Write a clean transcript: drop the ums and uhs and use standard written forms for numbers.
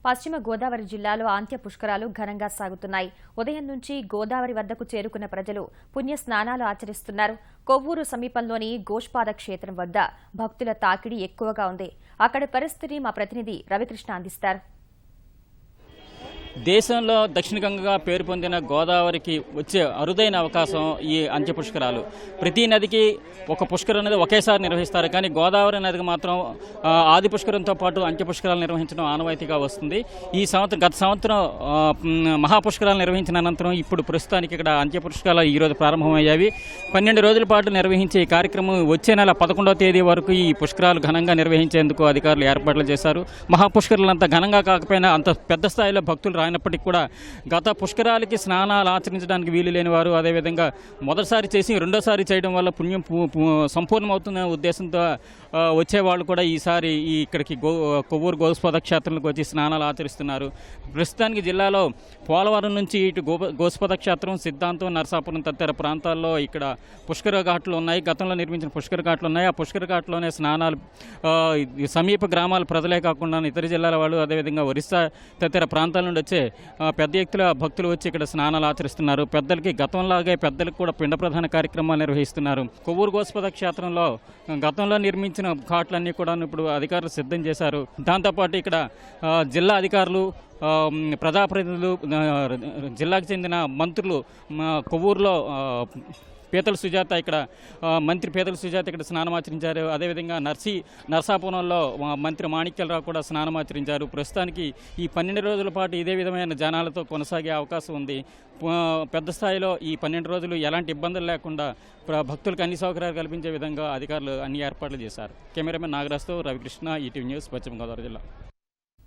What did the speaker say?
పశ్చిమ గోదావరి జిల్లాలో అంత్య పుష్కరాలు ఘనంగా సాగుతున్నాయి. ఉదయం నుంచి గోదావరి వద్దకు చేరుకున్న ప్రజలు పుణ్య స్నానాలు ఆచరిస్తున్నారు. కొవ్వూరు సమీపంలోని గోష్పాద క్షేత్రం వద్ద భక్తుల తాకిడి ఎక్కువగా ఉంది. అక్కడి పరిస్థితిని మా ప్రతినిధి రవికృష్ణ అందిస్తారు. దేశంలో దక్షిణ గంగగా పేరు పొందిన గోదావరికి వచ్చే అరుదైన అవకాశం ఈ అంత్య పుష్కరాలు. ప్రతి నదికి ఒక పుష్కరం అనేది ఒకేసారి నిర్వహిస్తారు, కానీ గోదావరి నదికి మాత్రం ఆది పుష్కరంతో పాటు అంత్య పుష్కరాలు నిర్వహించడం ఆనవాయితీగా వస్తుంది. ఈ సంవత్సరం గత సంవత్సరం మహాపుష్కరాలు నిర్వహించిన అనంతరం ఇప్పుడు ప్రస్తుతానికి ఇక్కడ అంత్య పుష్కరాలు ఈరోజు ప్రారంభమయ్యాయి. 12 రోజుల పాటు నిర్వహించే ఈ కార్యక్రమం వచ్చే నెల 11వ తేదీ వరకు ఈ పుష్కరాలు ఘనంగా నిర్వహించేందుకు అధికారులు ఏర్పాట్లు చేశారు. మహాపుష్కరాలు అంత ఘనంగా కాకపోయినా అంత పెద్ద స్థాయిలో భక్తులు రాయినప్పటికీ కూడా గత పుష్కరాలకి స్నానాలు ఆచరించడానికి వీలు లేని వారు, అదేవిధంగా మొదటిసారి చేసి రెండోసారి చేయడం వల్ల పుణ్యం సంపూర్ణమవుతున్న ఉద్దేశంతో వచ్చేవాళ్ళు కూడా ఈసారి ఇక్కడికి కొవ్వూరు గోష్పాద క్షేత్రంలోకి వచ్చి స్నానాలు ఆచరిస్తున్నారు. ప్రస్తుతానికి జిల్లాలో పోలవరం నుంచి ఇటు గోష్పాద క్షేత్రం, సిద్ధాంతం, నరసాపురం తదితర ప్రాంతాల్లో ఇక్కడ పుష్కర ఘాట్లు ఉన్నాయి. గతంలో నిర్మించిన పుష్కర ఘాట్లు ఉన్నాయి. ఆ పుష్కర ఘాట్లోనే స్నానాలు సమీప గ్రామాల ప్రజలే కాకుండా ఇతర జిల్లాల వాళ్ళు, అదేవిధంగా ఒరిస్సా తదితర ప్రాంతాల నుండి వచ్చే పెద్ద ఎత్తున భక్తులు వచ్చి ఇక్కడ స్నానాలు ఆచరిస్తున్నారు. పెద్దలకి గతంలాగే పెద్దలకు కూడా పిండ ప్రధాన కార్యక్రమాలు నిర్వహిస్తున్నారు. కొవ్వూరు గోష్పాద క్షేత్రంలో గతంలో నిర్మించిన ఘాట్లన్నీ కూడా ఇప్పుడు అధికారులు సిద్ధం చేశారు. దాంతోపాటు ఇక్కడ జిల్లా అధికారులు, ప్రజాప్రతినిధులు, జిల్లాకు చెందిన మంత్రులు కొవ్వూరులో పీతల సుజాత మంత్రి పీతల సుజాత ఇక్కడ స్నానమాచరించారు. అదేవిధంగా నరసాపురంలో మంత్రి మాణిక్యాలరావు కూడా స్నానమాచరించారు. ప్రస్తుతానికి ఈ 12 రోజుల పాటు ఇదే విధమైన జనాలతో కొనసాగే అవకాశం ఉంది. పెద్ద స్థాయిలో ఈ 12 రోజులు ఎలాంటి ఇబ్బందులు లేకుండా భక్తులకు అన్ని సౌకర్యాలు కల్పించే విధంగా అధికారులు అన్ని ఏర్పాట్లు చేశారు. కెమెరామెన్ నాగరాజ్తో రవికృష్ణ, ఈటీవీ న్యూస్, పశ్చిమ గోదావరి జిల్లా.